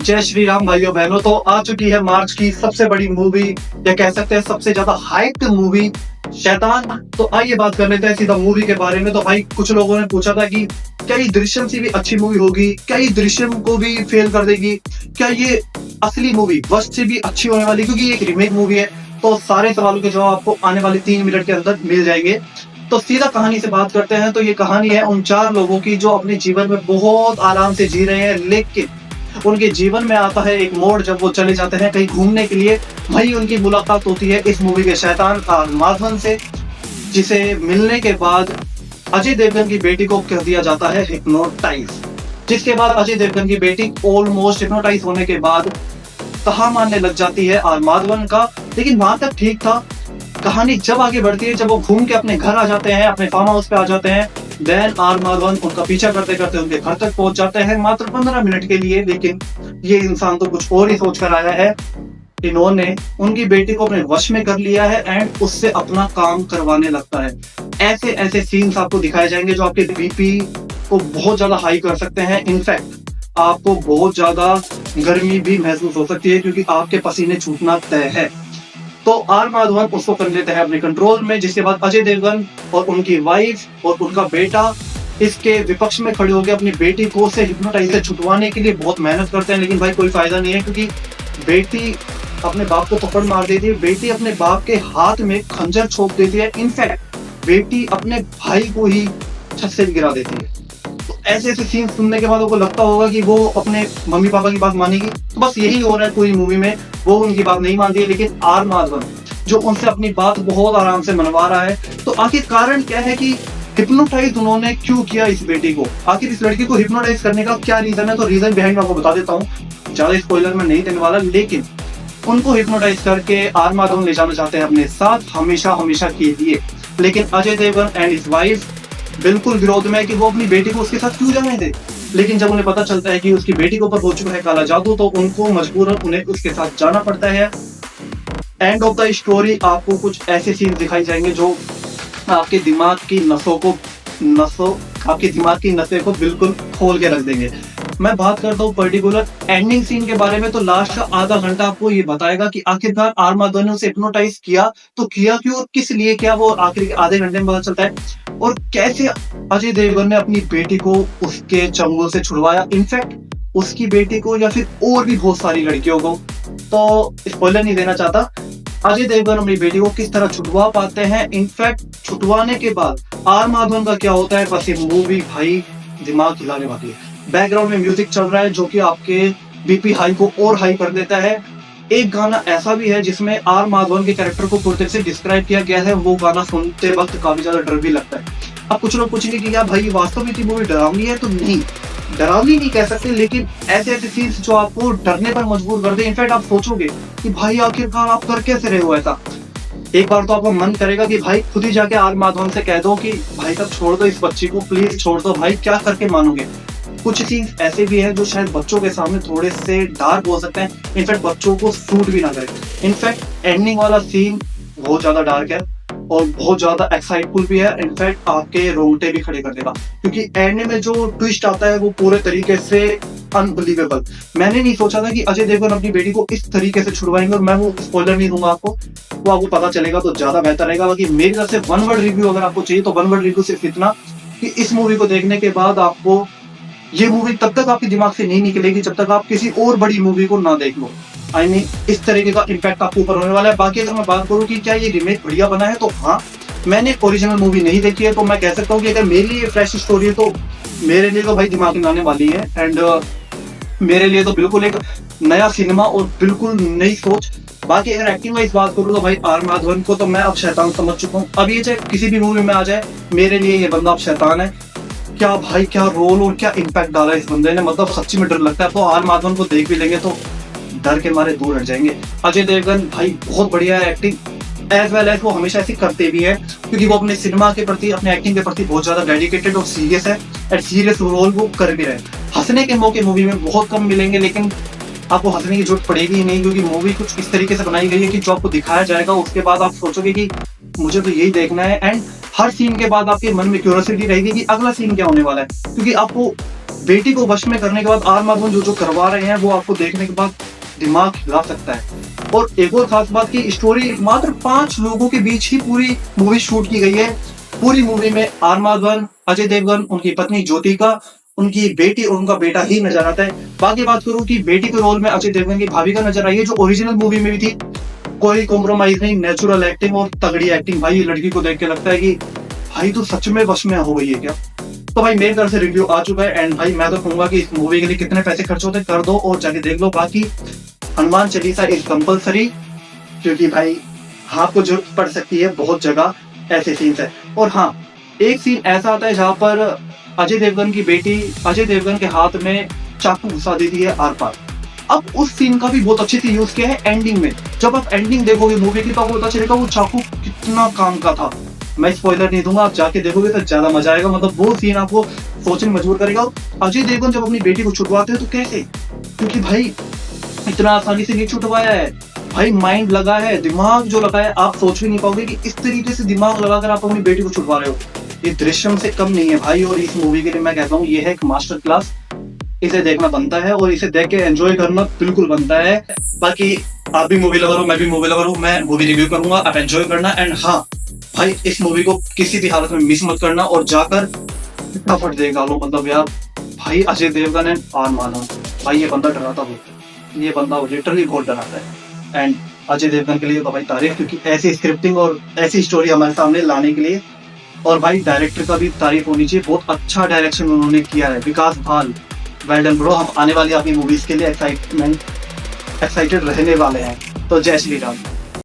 जय श्री राम भाइयों बहनों। तो आ चुकी है मार्च की सबसे बड़ी मूवी, या कह सकते हैं सबसे ज्यादा हाइप्ड मूवी शैतान। तो आइए बात कर लेते हैं सीधा मूवी के बारे में। तो भाई कुछ लोगों ने पूछा था कि क्या ये दृश्यम से भी अच्छी मूवी होगी, क्या ये दृश्यम को भी फेल कर देगी, क्या ये असली मूवी वश से भी अच्छी होने वाली, क्योंकि ये एक रीमेक मूवी है। तो सारे सवालों के जवाब आपको आने वाले 3 मिनट के अंदर मिल जाएंगे। तो सीधा कहानी से बात करते हैं। तो ये कहानी है उन 4 लोगों की जो अपने जीवन में बहुत आराम से जी रहे हैं, लेकिन उनके जीवन में आता है एक मोड़ जब वो चले जाते हैं कहीं घूमने के लिए। वहीं उनकी मुलाकात होती है इस मूवी के शैतान माधवन से, जिसे मिलने के बाद अजय देवगन की बेटी को कर दिया जाता है हिप्नोटाइज। जिसके बाद अजय देवगन की बेटी ऑलमोस्ट हिप्नोटाइज होने के बाद कहा मानने लग जाती है आर माधवन का। लेकिन वहां तक ठीक था। कहानी जब आगे बढ़ती है, जब वो घूम के अपने घर आ जाते हैं, अपने फार्म हाउस पे आ जाते हैं, देन आर माधवन उनका पीछा करते करते उनके घर तक पहुंच जाते हैं मात्र 15 मिनट के लिए। लेकिन ये इंसान तो कुछ और ही सोच कर आया है। इन्होंने उनकी बेटी को अपने वश में कर लिया है एंड उससे अपना काम करवाने लगता है। ऐसे ऐसे सीन्स आपको दिखाए जाएंगे जो आपके बीपी को बहुत ज्यादा हाई कर सकते हैं। इनफैक्ट आपको बहुत ज्यादा गर्मी भी महसूस हो सकती है, क्योंकि आपके पसीने छूटना तय है। तो आर माधवन उसको कर लेते हैं अपने कंट्रोल में। जिसके बाद अजय देवगन और उनकी वाइफ और उनका बेटा इसके विपक्ष में खड़े होकर अपनी बेटी को से हिप्नोटाइज से छुटवाने के लिए बहुत मेहनत करते हैं। लेकिन भाई कोई फायदा नहीं है, क्योंकि बेटी अपने बाप को थप्पड़ मार देती है, बेटी अपने बाप के हाथ में खंजर छोप देती है। इनफैक्ट बेटी अपने भाई को ही छत से गिरा देती है। तो ऐसे ऐसे सीन सुनने के बाद उनको लगता होगा कि वो अपने मम्मी पापा की बात मानेगी। तो बस यही हो रहा है पूरी मूवी में, वो उनकी बात नहीं मानती है। लेकिन आर माधवन जो उनसे अपनी बात बहुत आराम से मनवा रहा है। तो आखिर कारण क्या है कि हिप्नोटाइज उन्होंने क्यों किया इस बेटी को? आखिर इस लड़की को हिप्नोटाइज करने का क्या रीजन है? तो रीजन बिहाइंड मैं आपको बता देता हूँ, ज्यादा स्पॉइलर मैं नहीं देने वाला। लेकिन उनको हिप्नोटाइज करके आर माधवन ले जाना चाहते हैं अपने साथ हमेशा हमेशा के लिए। लेकिन Ajay Devgan and his wife बिल्कुल विरोध में है कि वो अपनी बेटी को उसके साथ क्यों जाने दे। लेकिन जब उन्हें पता चलता है कि उसकी बेटी के ऊपर हो चुका है काला जादू, तो उनको मजबूरन उन्हें उसके साथ जाना पड़ता है। एंड ऑफ द स्टोरी आपको कुछ ऐसे सीन दिखाई जाएंगे जो आपके दिमाग की आपके दिमाग की नसें को बिल्कुल खोल के रख देंगे। मैं बात करता हूँ पर्टिकुलर एंडिंग सीन के बारे में। तो लास्ट का आधा घंटा आपको ये बताएगा कि आखिरकार आर माधवन ने उसे हिप्नोटाइज किया तो किया क्यों और किस लिए किया, वो आखिर के आधे घंटे में पता चलता है। और कैसे अजय देवगन ने अपनी बेटी को उसके चंगुल से छुड़वाया, इनफैक्ट उसकी बेटी को या फिर और भी बहुत सारी लड़कियों को। तो स्पॉइलर नहीं देना चाहता। अजय देवगन अपनी बेटी को किस तरह छुटवा पाते हैं, इनफैक्ट छुटवाने के बाद आर माधवन का क्या होता है, बस ये मूवी भाई दिमाग हिलाने वाली है। बैकग्राउंड में म्यूजिक चल रहा है जो कि आपके बीपी हाई को और हाई कर देता है। एक गाना ऐसा भी है जिसमें आर माधवन के कैरेक्टर को पूरी तरह से डिस्क्राइब किया गया है। वो गाना सुनते वक्त काफी ज्यादा डर भी लगता है। अब कुछ लोग पूछेंगे कि क्या भाई वास्तव में मूवी डरावनी है? तो नहीं, डरावनी नहीं कह सकते, लेकिन ऐसे ऐसे सीन्स जो आपको डरने पर मजबूर कर दे। इनफैक्ट आप सोचोगे कि भाई आखिरकार आप कर कैसे रहे हो ऐसा। एक बार तो आपका मन करेगा कि भाई खुद ही जाके आर माधवन से कह दो कि भाई साहब छोड़ दो इस बच्ची को, प्लीज छोड़ दो भाई, क्या करके मानोगे। कुछ सीन्स ऐसे भी हैं जो शायद बच्चों के सामने थोड़े से डार्क हो सकते हैं, इनफैक्ट बच्चों को सूट भी ना करे। इनफैक्ट एंडिंग वाला सीन बहुत ज्यादा डार्क है और बहुत ज्यादा एक्साइटफुल भी है। इनफैक्ट आपके रोंगटे भी खड़े कर देगा, क्योंकि एंड में जो ट्विस्ट आता है वो पूरे तरीके से अनबिलीवेबल। मैंने नहीं सोचा था कि अजय देवगन अपनी बेटी को इस तरीके से छुड़वाएंगे, और मैं वो स्पॉइलर नहीं दूंगा आपको, वो आपको पता चलेगा तो ज्यादा बेहतर रहेगा। बाकी मेरी तरफ से 1 वर्ड रिव्यू अगर आपको चाहिए तो 1 वर्ड रिव्यू सिर्फ इतना कि इस मूवी को देखने के बाद आपको ये मूवी तब तक आपके दिमाग से नहीं निकलेगी जब तक आप किसी और बड़ी मूवी को ना देख लो। आई मीन इस तरीके का इम्पैक्ट आपके ऊपर होने वाला है। बाकी अगर मैं बात करूं कि क्या ये रीमेक बढ़िया बना है, तो हाँ, मैंने ओरिजिनल मूवी नहीं देखी है, तो मैं कह सकता हूँ कि अगर मेरे लिए फ्रेश स्टोरी है तो मेरे लिए तो भाई दिमाग हिलाने वाली है। एंड मेरे लिए तो बिल्कुल एक नया सिनेमा और बिल्कुल नई सोच। बाकी अगर एक्टिंग वाइज बात करूँ तो भाई आर माधवन को तो मैं अब शैतान समझ चुका हूँ। अब ये चाहे किसी भी मूवी में आ जाए, मेरे लिए ये बंदा अब शैतान है। क्या भाई क्या रोल और क्या इम्पैक्ट डाला इस बंदे ने, मतलब सच्ची में डर लगता है। तो आर माधवन को देख भी लेंगे तो डर के मारे दूर हट जाएंगे। अजय देवगन भाई बहुत बढ़िया है एक्टिंग, एज वेल एज वो हमेशा ऐसी करते भी है, क्योंकि वो अपने सिनेमा के प्रति, अपने एक्टिंग के प्रति बहुत ज्यादा डेडिकेटेड और सीरियस है। एंड सीरियस रोल वो कर भी रहे। हंसने के मौके मूवी में बहुत कम मिलेंगे, लेकिन आपको हंसने की जरूरत पड़ेगी ही नहीं, क्योंकि मूवी कुछ इस तरीके से बनाई गई है कि जो आपको दिखाया जाएगा उसके बाद आप सोचोगे कि मुझे तो यही देखना है। एंड हर सीन के बाद आपके मन में क्यूरियोसिटी रहेगी कि अगला सीन क्या होने वाला है, क्योंकि आपको बेटी को वश में करने के बाद आर माधवन जो करवा रहे हैं वो आपको देखने के बाद दिमाग हिला सकता है। और एक और खास बात की स्टोरी मात्र 5 लोगों के बीच ही पूरी मूवी शूट की गई है। पूरी मूवी में आर माधवन, अजय देवगन, उनकी पत्नी ज्योतिका, उनकी बेटी और उनका बेटा ही नजर आता है। बाकी बात करूं कि बेटी के रोल में अजय देवगन की भाभी का नजर आई है जो ओरिजिनल मूवी में भी थी। कोई कॉम्प्रोमाइज नहीं, नेचुरल एक्टिंग और तगड़ी एक्टिंग। भाई ये लड़की को देख के लगता है कि भाई तो सच में वश में हो गई है क्या। तो भाई मेरे तरफ से रिव्यू आ चुका है एंड भाई मैं तो कहूंगा कि इस मूवी के लिए कितने पैसे खर्च होते कर दो और जाके देख लो। बाकी हनुमान चालीसा इज कंपलसरी, क्योंकि भाई आपको जरूरत पड़ सकती है बहुत जगह ऐसे सीन्स है। और हाँ, एक सीन ऐसा आता है जहां पर अजय देवगन की बेटी अजय देवगन के हाथ में चाकू घुसा देती है आर पार। अब उस सीन का भी बहुत अच्छे से यूज किया है एंडिंग में। जब आप एंडिंग देखोगे मूवी की तो आपको पता चलेगा वो चाकू कितना काम का था। मैं स्पॉइलर नहीं दूंगा, आप जाके देखोगे तो ज्यादा मजा आएगा। मतलब वो सीन आपको सोचने मजबूर करेगा। अजय देवगन जब अपनी बेटी को छुटवाते हैं तो कैसे, क्योंकि भाई इतना आसानी से नहीं छुटवाया है भाई, माइंड लगा है, दिमाग जो लगा है। आप सोच भी नहीं पाओगे कि इस तरीके से दिमाग लगाकर आप अपनी बेटी को छुटवा रहे हो। ये दृश्यम से कम नहीं है भाई। और इस मूवी के लिए मैं कहता हूँ ये है एक मास्टर क्लास। इसे देखना बनता है और इसे देख के एंजॉय करना बिल्कुल बनता है। बाकी आप भी मूवी लवर हो, मैं भी मूवी लवर हूँ, मैं मूवी रिव्यू करूंगा, आप एंजॉय करना। एंड हाँ भाई, इस मूवी को किसी भी हालत में मिस मत करना और जाकर फटाफट देख डालो। मतलब यार भाई अजय देवगन एंड आर माधवन, भाई ये बंदा डराता बहुत, ये बंदा लिटरली बहुत डराता है। एंड अजय देवगन के लिए तो भाई तारीफ, क्योंकि ऐसी स्क्रिप्टिंग और ऐसी स्टोरी हमारे सामने लाने के लिए। और भाई डायरेक्टर का भी तारीफ होनी चाहिए, बहुत अच्छा डायरेक्शन उन्होंने किया है। विकास भाल, वेल डन ब्रो। हम आने वाली आपकी मूवीज के लिए एक्साइटेड रहने वाले हैं। तो जय श्री राम।